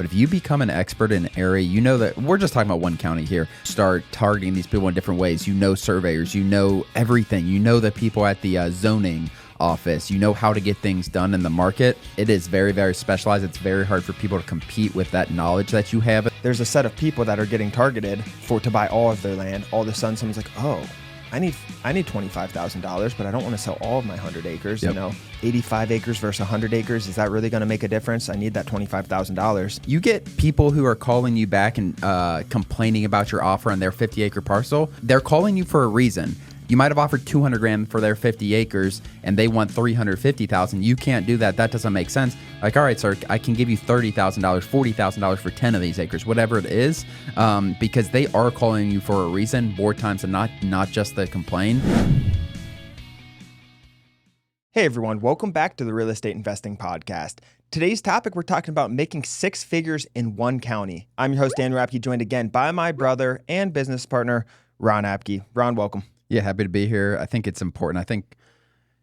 But if you become an expert in an area, you know that we're just talking about one county here. Start targeting these people in different ways. You know surveyors, you know everything. You know the people at the zoning office. You know how to get things done in the market. It is very, very specialized. It's very hard for people to compete with that knowledge that you have. There's a set of people that are getting targeted to buy all of their land. All of a sudden, someone's like, oh, I need $25,000, but I don't want to sell all of my 100 acres. Yep. 85 acres versus 100 acres. Is that really going to make a difference? I need that $25,000. You get people who are calling you back and complaining about your offer on their 50-acre parcel. They're calling you for a reason. You might have offered $200,000 for their 50 acres and they want $350,000. You can't do that. That doesn't make sense. Like, all right, sir, I can give you $30,000, $40,000 for 10 of these acres, whatever it is, because they are calling you for a reason more times than not just to complain. Hey everyone, welcome back to the Real Estate Investing Podcast. Today's topic, we're talking about making six figures in one county. I'm your host, Dan Apke, joined again by my brother and business partner, Ron Apke. Ron, welcome. Yeah, happy to be here. I think it's important. I think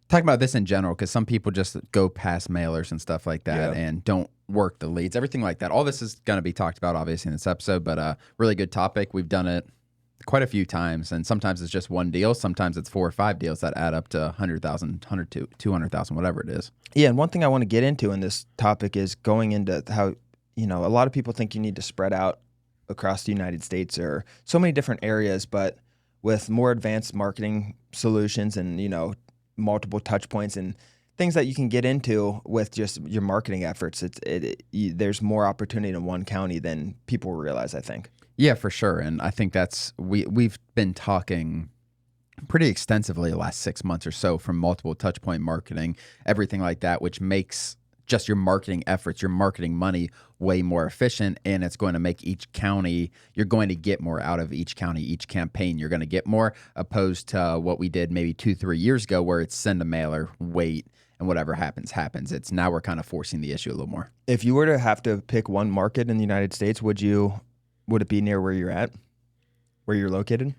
talking about this in general, because some people just go past mailers and stuff like that and don't work the leads, everything like that. All this is going to be talked about, obviously, in this episode, but really good topic. We've done it quite a few times, and sometimes it's just one deal. Sometimes it's 4 or 5 deals that add up to 100,000, 100 to 200,000, whatever it is. Yeah, and one thing I want to get into in this topic is going into how, a lot of people think you need to spread out across the United States or so many different areas, but with more advanced marketing solutions and, multiple touch points and things that you can get into with just your marketing efforts, there's more opportunity in one county than people realize, I think. Yeah, for sure. And I think we've been talking pretty extensively the last 6 months or so from multiple touch point marketing, everything like that, which makes just your marketing efforts, your marketing money way more efficient, and it's going to make each county, you're going to get more out of each county, each campaign, you're going to get more, opposed to what we did maybe 2-3 years ago where it's send a mailer, wait, and whatever happens. It's now we're kind of forcing the issue a little more. If you were to have to pick one market in the United States, would it be near where you're at, where you're located?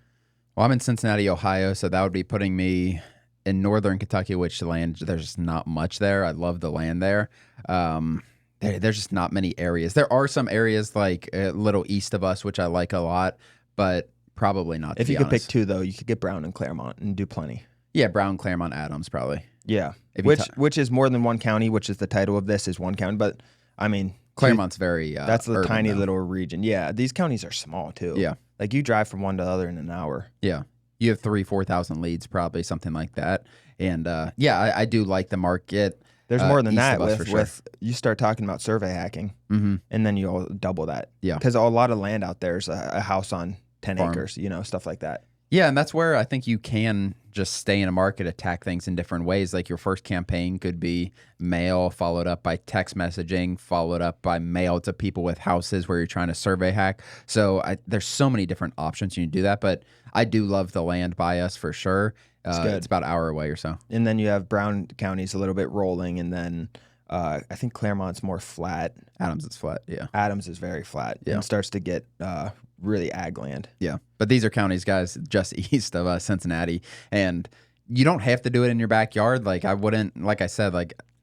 Well, I'm in Cincinnati, Ohio, so that would be putting me in northern Kentucky, which there's just not much there. I love the land there. There's just not many areas. There are some areas like a little east of us, which I like a lot, but probably not. If you could pick two, though, you could get Brown and Claremont and do plenty. Yeah, Brown, Claremont, Adams, probably. Yeah, which is more than one county, which is the title of this is one county. But I mean, Claremont's very that's the urban, tiny though. Little region. Yeah, these counties are small too. Yeah, like you drive from one to the other in an hour. Yeah. You have 3,000-4,000 leads, probably something like that. And I do like the market. There's more than that with you start talking about survey hacking, and then you'll double that. Yeah, because a lot of land out there is a house on 10 farm. acres, stuff like that. Yeah, and that's where I think you can just stay in a market, attack things in different ways. Like your first campaign could be mail, followed up by text messaging, followed up by mail to people with houses where you're trying to survey hack. So there's so many different options you can do that, but I do love the land by us for sure. It's about an hour away or so. And then you have Brown County's a little bit rolling, and then I think Claremont's more flat. Adams is flat, yeah. Adams is very flat. Yeah. And starts to get really ag land. Yeah. But these are counties, guys, just east of Cincinnati. And you don't have to do it in your backyard. Like I wouldn't, like I said,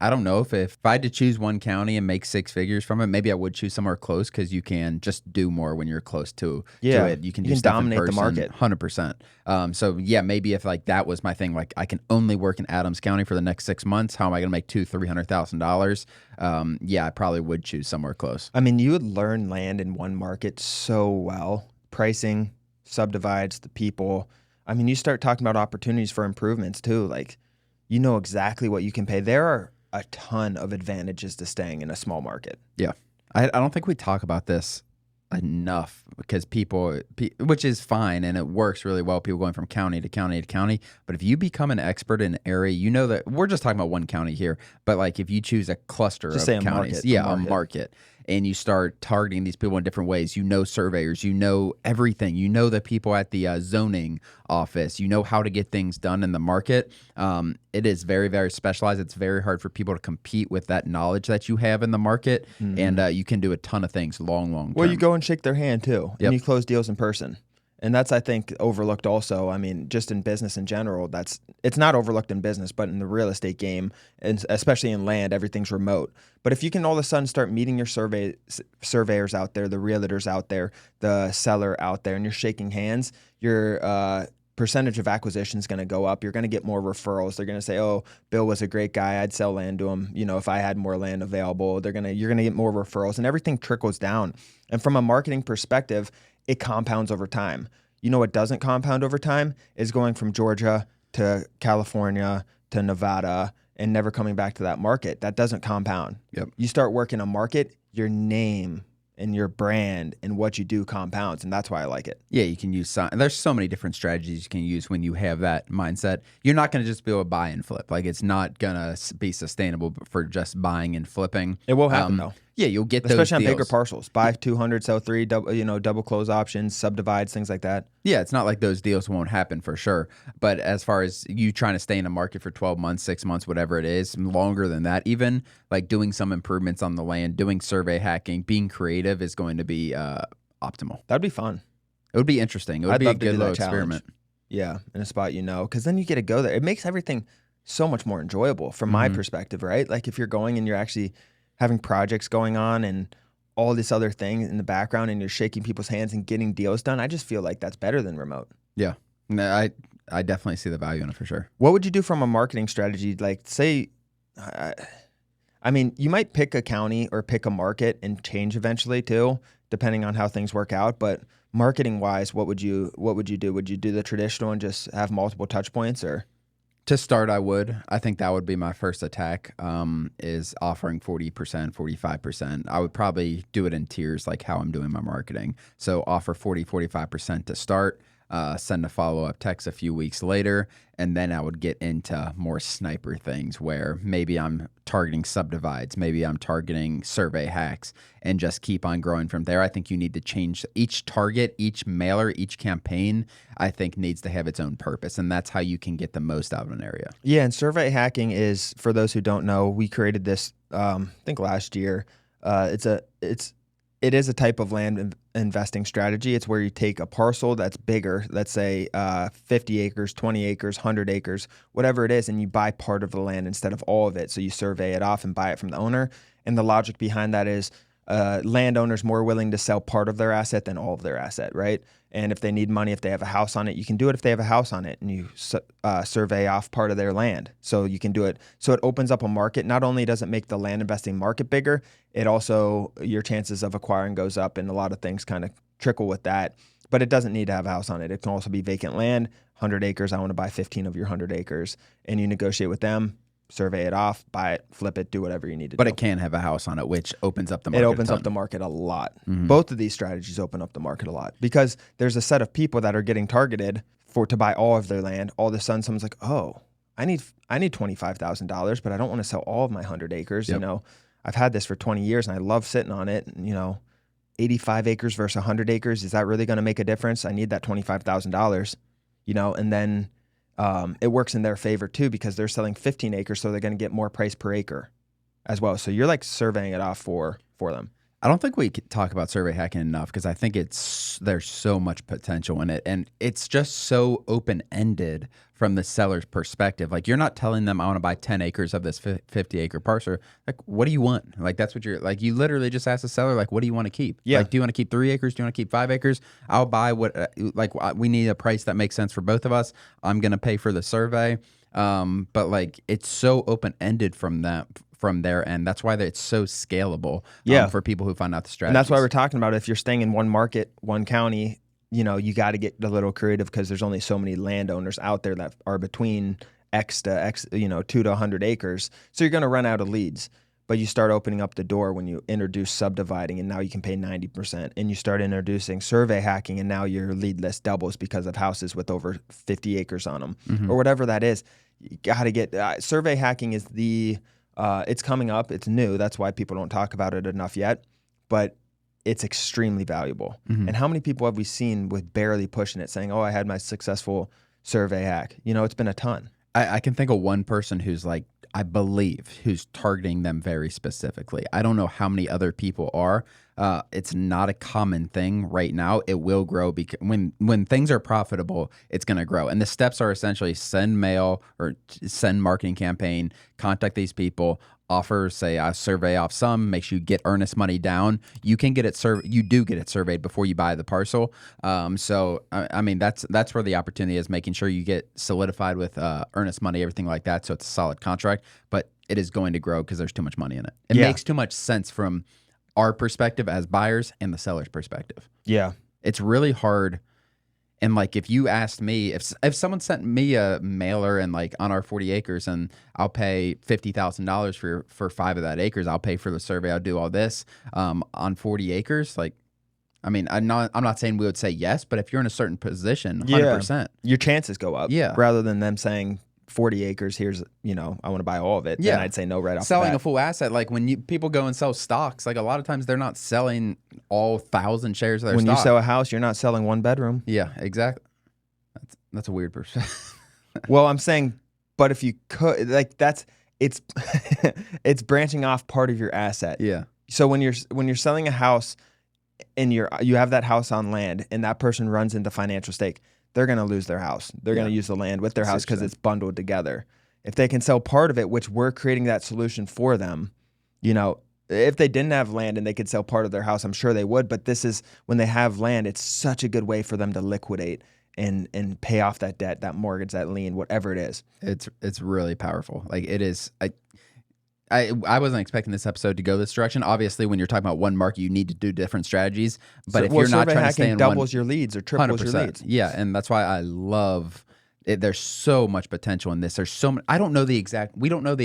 I don't know if I had to choose one county and make 6 figures from it, maybe I would choose somewhere close because you can just do more when you're close to it. You can dominate the market. 100%. So yeah, maybe if that was my thing, I can only work in Adams County for the next 6 months. How am I going to make $200,000-$300,000? Yeah, I probably would choose somewhere close. I mean, you would learn land in one market so well. Pricing, subdivides, the people. I mean, you start talking about opportunities for improvements too. You know exactly what you can pay. There are a ton of advantages to staying in a small market. Yeah. I don't think we talk about this enough because people, which is fine and it works really well, people going from county to county to county. But if you become an expert in an area, that we're just talking about one county here, but if you choose a cluster of counties, a market, and you start targeting these people in different ways, surveyors, everything, the people at the zoning office, how to get things done in the market. It is very, very specialized. It's very hard for people to compete with that knowledge that you have in the market. And you can do a ton of things long term. Well, you go and shake their hand too, and you close deals in person. And that's, I think, overlooked also. I mean, just in business in general, it's not overlooked in business, but in the real estate game, and especially in land, everything's remote. But if you can all of a sudden start meeting your surveyors out there, the realtors out there, the seller out there, and you're shaking hands, your percentage of acquisition is going to go up. You're going to get more referrals. They're going to say, "Oh, Bill was a great guy. I'd sell land to him. You know, if I had more land available." You're going to get more referrals, and everything trickles down. And from a marketing perspective, it compounds over time. You know what doesn't compound over time is going from Georgia to California to Nevada and never coming back to that market. That doesn't compound. Yep. You start working a market, your name and your brand and what you do compounds, and that's why I like it. Yeah, you can use there's so many different strategies you can use when you have that mindset. You're not going to just be able to buy and flip. Like, it's not going to be sustainable for just buying and flipping. It will happen though. Yeah, you'll get those especially on deals. bigger parcels. Buy 200, sell 3, double close options, subdivides, things like that. Yeah, it's not like those deals won't happen for sure. But as far as you trying to stay in a market for 12 months, 6 months, whatever it is, longer than that, even like doing some improvements on the land, doing survey hacking, being creative is going to be optimal. That'd be fun. It would be interesting. It would I'd be a love to good do little that challenge. experiment. Yeah, in a spot because then you get to go there. It makes everything so much more enjoyable from my perspective, right? Like if you're going and you're actually having projects going on and all this other thing in the background and you're shaking people's hands and getting deals done, I just feel like that's better than remote. Yeah. No, I definitely see the value in it for sure. What would you do from a marketing strategy? Like say, I mean, you might pick a county or pick a market and change eventually too, depending on how things work out. But marketing wise, what would you do? Would you do the traditional and just have multiple touch points or? To start, I would. I think that would be my first attack, is offering 40%, 45%. I would probably do it in tiers like how I'm doing my marketing. So offer 40, 45% to start, send a follow-up text a few weeks later, and then I would get into more sniper things where maybe I'm targeting subdivides, maybe I'm targeting survey hacks, and just keep on growing from there. I think you need to change each target, each mailer, each campaign, I think needs to have its own purpose, and that's how you can get the most out of an area. Yeah, and survey hacking is, for those who don't know, we created this, I think last year. It is a type of land investing strategy. It's where you take a parcel that's bigger, let's say 50 acres, 20 acres, 100 acres, whatever it is, and you buy part of the land instead of all of it. So you survey it off and buy it from the owner. And the logic behind that is landowners more willing to sell part of their asset than all of their asset, right? And if they need money, if they have a house on it, you can do it if they have a house on it, and you survey off part of their land. So you can do it. So it opens up a market. Not only does it make the land investing market bigger, it also, your chances of acquiring goes up, and a lot of things kind of trickle with that. But it doesn't need to have a house on it. It can also be vacant land, 100 acres. I want to buy 15 of your 100 acres. And you negotiate with them, survey it off, buy it, flip it, do whatever you need to do. But it can have a house on it, which opens up the market. It opens up the market a lot. Both of these strategies open up the market a lot because there's a set of people that are getting targeted to buy all of their land. All of a sudden, someone's like, "Oh, I need $25,000, but I don't want to sell all of my 100 acres." Yep. You know, I've had this for 20 years and I love sitting on it. And, 85 acres versus 100 acres, is that really going to make a difference? I need that $25,000. And then it works in their favor too because they're selling 15 acres, so they're going to get more price per acre as well. So you're like surveying it off for them. I don't think we could talk about survey hacking enough because I think there's so much potential in it, and it's just so open-ended from the seller's perspective. Like, you're not telling them I want to buy 10 acres of this 50-acre parcel. Like, what do you want? Like, that's what you're like. You literally just ask the seller, like, what do you want to keep? Yeah. Like, do you want to keep 3 acres? Do you want to keep 5 acres? I'll buy what. We need a price that makes sense for both of us. I'm gonna pay for the survey. But like, it's so open-ended from their end. That's why it's so scalable for people who find out the strategy. And that's why we're talking about if you're staying in one market, one county, you got to get a little creative because there's only so many landowners out there that are between X to X, 2 to 100 acres. So you're going to run out of leads. But you start opening up the door when you introduce subdividing, and now you can pay 90%. And you start introducing survey hacking, and now your lead list doubles because of houses with over 50 acres on them, or whatever that is. You got to get survey hacking is it's coming up. It's new. That's why people don't talk about it enough yet. But it's extremely valuable. And how many people have we seen with barely pushing it, saying, "Oh, I had my successful survey hack"? It's been a ton. I can think of one person who's like, I believe, who's targeting them very specifically. I don't know how many other people are, It's not a common thing right now. It will grow because when things are profitable, it's going to grow. And the steps are essentially send mail or send marketing campaign, contact these people, offer, say, a survey off some, make sure you get earnest money down. You can get it you do get it surveyed before you buy the parcel. So I mean, that's where the opportunity is, making sure you get solidified with earnest money, everything like that. So it's a solid contract, but it is going to grow because there's too much money in it. It makes too much sense from our perspective as buyers and the seller's perspective. Yeah. It's really hard. And like, if you asked me, if someone sent me a mailer and like on our 40 acres and I'll pay $50,000 for 5 of that acres, I'll pay for the survey, I'll do all this on 40 acres. Like, I mean, I'm not saying we would say yes, but if you're in a certain position, 100%. Your chances go up. Yeah. Rather than them saying 40 acres, here's, I want to buy all of it. Yeah. Then I'd say no right off Selling the bat. a full asset, like when people go and sell stocks, like a lot of times they're not selling all 1,000 shares of their stock. When you sell a house, you're not selling one bedroom. Yeah, exactly. That's a weird perspective. Well, I'm saying, but if you could, like, it's it's branching off part of your asset. Yeah. So when you're selling a house and you have that house on land and that person runs into financial stake, they're going to lose their house. They're going to use the land with their house because it's bundled together. If they can sell part of it, which we're creating that solution for them, if they didn't have land and they could sell part of their house, I'm sure they would. But this is, when they have land, it's such a good way for them to liquidate and pay off that debt, that mortgage, that lien, whatever it is. It's really powerful. Like, it is. I wasn't expecting this episode to go this direction. Obviously, when you're talking about one market, you need to do different strategies. But if you're not trying to stay in doubles your leads or triples your leads. Yeah, and that's why I love it. There's so much potential in this. There's so much. We don't know the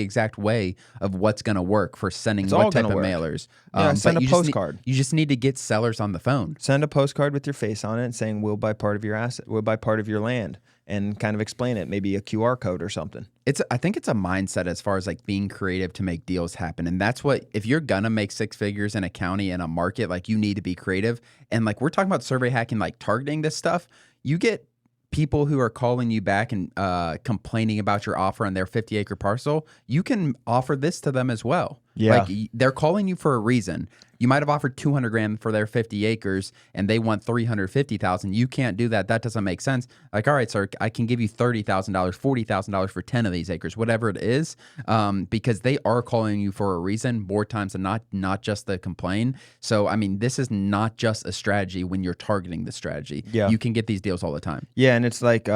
exact way of what's going to work for sending what type of mailers. Send a postcard. You just need to get sellers on the phone. Send a postcard with your face on it saying, we'll buy part of your asset, we'll buy part of your land, and kind of explain it, maybe a QR code or something. I think it's a mindset as far as like being creative to make deals happen. And that's what, if you're gonna make 6 figures in a county, in a market, like, you need to be creative. And like, we're talking about survey hacking, like targeting this stuff. You get people who are calling you back and complaining about your offer on their 50-acre parcel. You can offer this to them as well. Yeah. Like, they're calling you for a reason. You might have offered $200,000 for their 50 acres and they want $350,000. You can't do that. That doesn't make sense. Like, all right, sir, I can give you $30,000, $40,000 for 10 of these acres, whatever it is, because they are calling you for a reason more times than not just to complain. So, I mean, this is not just a strategy when you're targeting the strategy. Yeah. You can get these deals all the time. Yeah, and it's like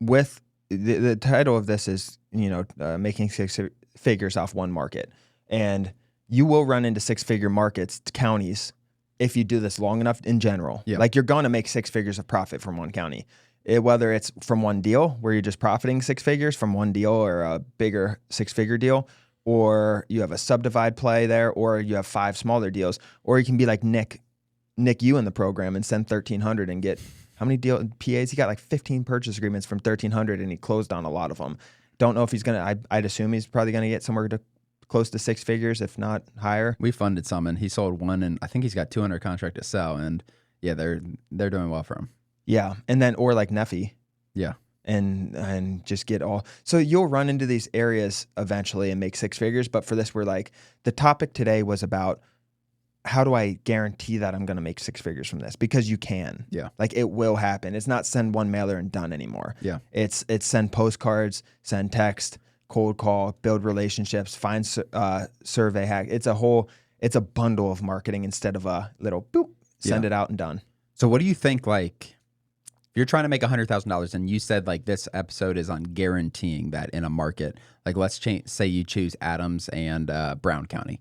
with the title of this is, making 6 figures off one market. And you will run into 6-figure markets, counties, if you do this long enough in general. Yeah. Like, you're going to make 6 figures of profit from one county. Whether it's from one deal where you're just profiting 6 figures from one deal, or a bigger 6-figure deal, or you have a subdivide play there, or you have 5 smaller deals, or you can be like Nick you in the program and send 1,300 and get how many PAs? He got like 15 purchase agreements from 1,300 and he closed on a lot of them. Don't know if he's going to, I'd assume he's probably going to get somewhere to close to 6 figures, if not higher. We funded some, and he sold one, and I think he's got 2 under contract to sell. And yeah, they're doing well for him. Yeah, and then, or like Neffy. Yeah, and just get all. So you'll run into these areas eventually and make 6 figures. But for this, we're like, the topic today was about, how do I guarantee that I'm going to make 6 figures from this? Because you can. Yeah. Like, it will happen. It's not send one mailer and done anymore. Yeah. It's send postcards, send text, cold call, build relationships, find survey hack. It's a bundle of marketing instead of a little boop, send it out and done. So what do you think, like, if you're trying to make $100,000 and you said like this episode is on guaranteeing that in a market, like, let's say you choose Adams and Brown County,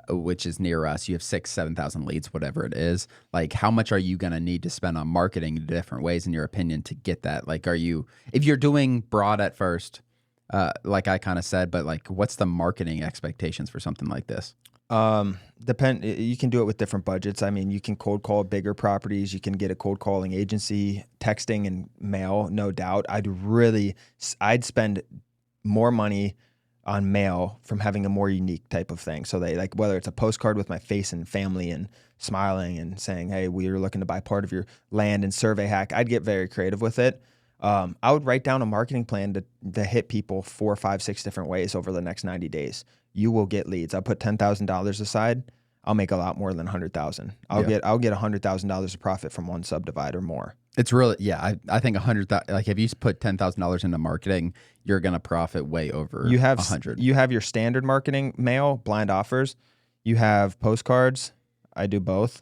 which is near us, you have 7,000 leads, whatever it is. Like, how much are you going to need to spend on marketing in different ways, in your opinion, to get that? Like, if you're doing broad at first, like I kind of said, but like, what's the marketing expectations for something like this? You can do it with different budgets. I mean, you can cold call bigger properties. You can get a cold calling agency, texting and mail, no doubt. I'd spend more money on mail from having a more unique type of thing. So they, like, whether it's a postcard with my face and family and smiling and saying, hey, we're looking to buy part of your land, and survey hack, I'd get very creative with it. I would write down a marketing plan to hit people 4, 5, 6 different ways over the next 90 days. You will get leads. I put $10,000 aside. I'll make a lot more than 100,000. I'll get $100,000 of profit from one subdivide or more. It's really, I think 100,000, like if you put $10,000 into marketing, you're going to profit way over 100. You have your standard marketing, mail, blind offers. You have postcards. I do both,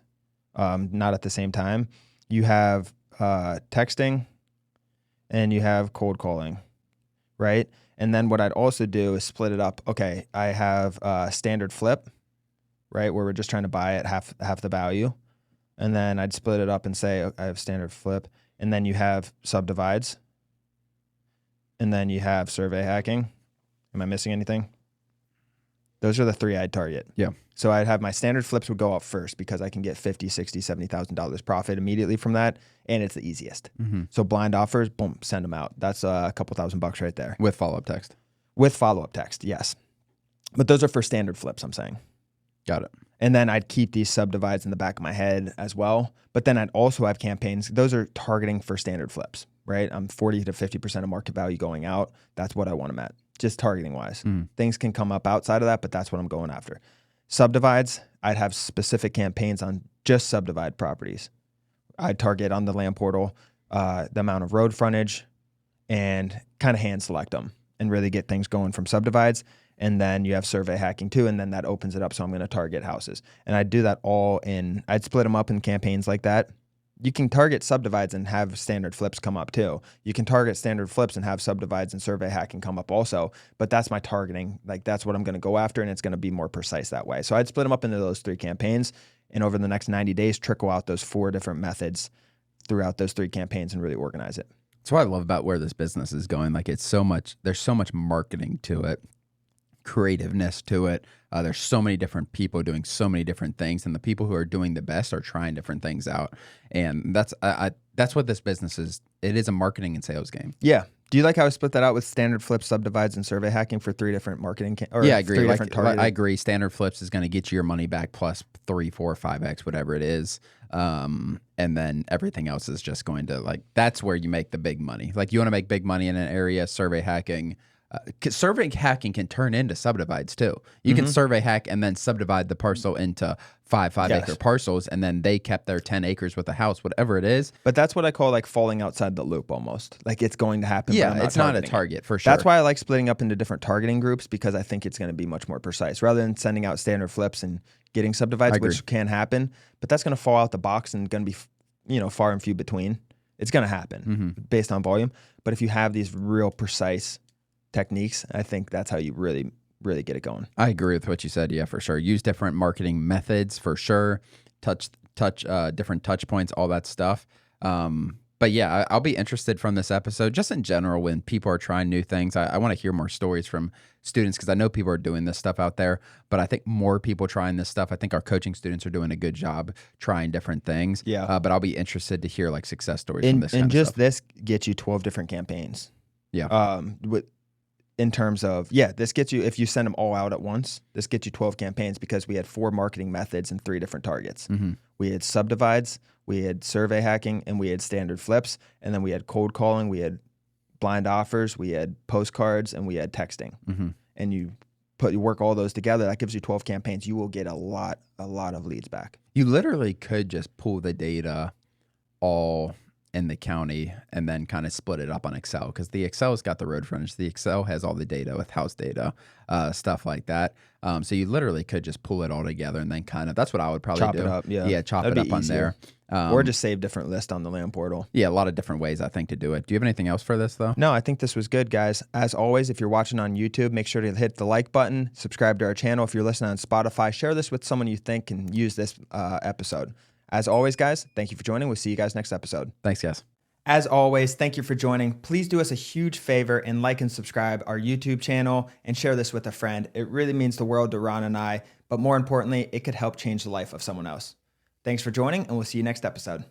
not at the same time. You have texting, and you have cold calling, right? And then what I'd also do is split it up. Okay, I have standard flip, right, where we're just trying to buy at half the value. And then I'd split it up and say, I have standard flip. And then you have subdivides. And then you have survey hacking. Am I missing anything? Those are the three I'd target. Yeah. So I'd have my standard flips would go up first because I can get $50,000, $60,000, $70,000 profit immediately from that. And it's the easiest. Mm-hmm. So blind offers, boom, send them out. That's a couple $1,000 right there. With follow-up text. With follow-up text, yes. But those are for standard flips, I'm saying. Got it. And then I'd keep these subdivides in the back of my head as well. But then I'd also have campaigns. Those are targeting for standard flips, right? I'm 40 to 50% of market value going out. That's what I want them at, just targeting wise. Things can come up outside of that, but that's what I'm going after. Subdivides, I'd have specific campaigns on just subdivide properties. I'd target on the land portal the amount of road frontage and kind of hand select them and really get things going from subdivides. And then you have survey hacking too, and then that opens it up. So I'm going to target houses. And I'd do that I'd split them up in campaigns like that. You can target subdivides and have standard flips come up too. You can target standard flips and have subdivides and survey hacking come up also. But that's my targeting. Like that's what I'm going to go after, and it's going to be more precise that way. So I'd split them up into those 3 campaigns, and over the next 90 days, trickle out those 4 different methods throughout those 3 campaigns and really organize it. That's what I love about where this business is going. Like there's so much marketing to it, creativeness to it. There's so many different people doing so many different things, and the people who are doing the best are trying different things out. And that's what this business is. It is a marketing and sales game. Yeah. Do you like how I split that out with standard flips, subdivides, and survey hacking for 3 different marketing? Yeah, I agree. I agree. Standard flips is going to get you your money back plus 3, 4, 5x, whatever it is. And then everything else is just going to that's where you make the big money. Like you want to make big money in an area, survey hacking. Survey hacking can turn into subdivides too. You can survey hack and then subdivide the parcel into 5 acre parcels, and then they kept their 10 acres with a house, whatever it is. But that's what I call falling outside the loop almost. Like it's going to happen. Yeah, but it's not a target for sure. That's why I like splitting up into different targeting groups, because I think it's going to be much more precise rather than sending out standard flips and getting subdivides, which can happen. But that's going to fall out the box and going to be, far and few between. It's going to happen based on volume. But if you have these real precise techniques, I think that's how you really get it going. I agree with what you said. Yeah, for sure. Use different marketing methods for sure. Touch different touch points, all that stuff. But yeah, I'll be interested from this episode, just in general, when people are trying new things. I want to hear more stories from students, because I know people are doing this stuff out there, but I think more people trying this stuff. I think our coaching students are doing a good job trying different things. Yeah. But I'll be interested to hear success stories from this. And just this gets you 12 different campaigns. Yeah. In terms of, this gets you, if you send them all out at once, this gets you 12 campaigns, because we had 4 marketing methods and 3 different targets. We had subdivides, we had survey hacking, and we had standard flips. And then we had cold calling, we had blind offers, we had postcards, and we had texting. And you work all those together, that gives you 12 campaigns. You will get a lot of leads back. You literally could just pull the data all in the county and then kind of split it up on Excel, because the Excel's got the road frontage. The Excel has all the data with house data, stuff like that. So you literally could just pull it all together and then that's what I would probably chop do. It up, chop That'd it up be on easier. there. Or just save different lists on the land portal. Yeah, a lot of different ways, I think, to do it. Do you have anything else for this, though? No, I think this was good, guys. As always, if you're watching on YouTube, make sure to hit the like button, subscribe to our channel. If you're listening on Spotify, share this with someone you think can use this episode. As always, guys, thank you for joining. We'll see you guys next episode. Thanks, guys. As always, thank you for joining. Please do us a huge favor and like and subscribe our YouTube channel and share this with a friend. It really means the world to Ron and I, but more importantly, it could help change the life of someone else. Thanks for joining, and we'll see you next episode.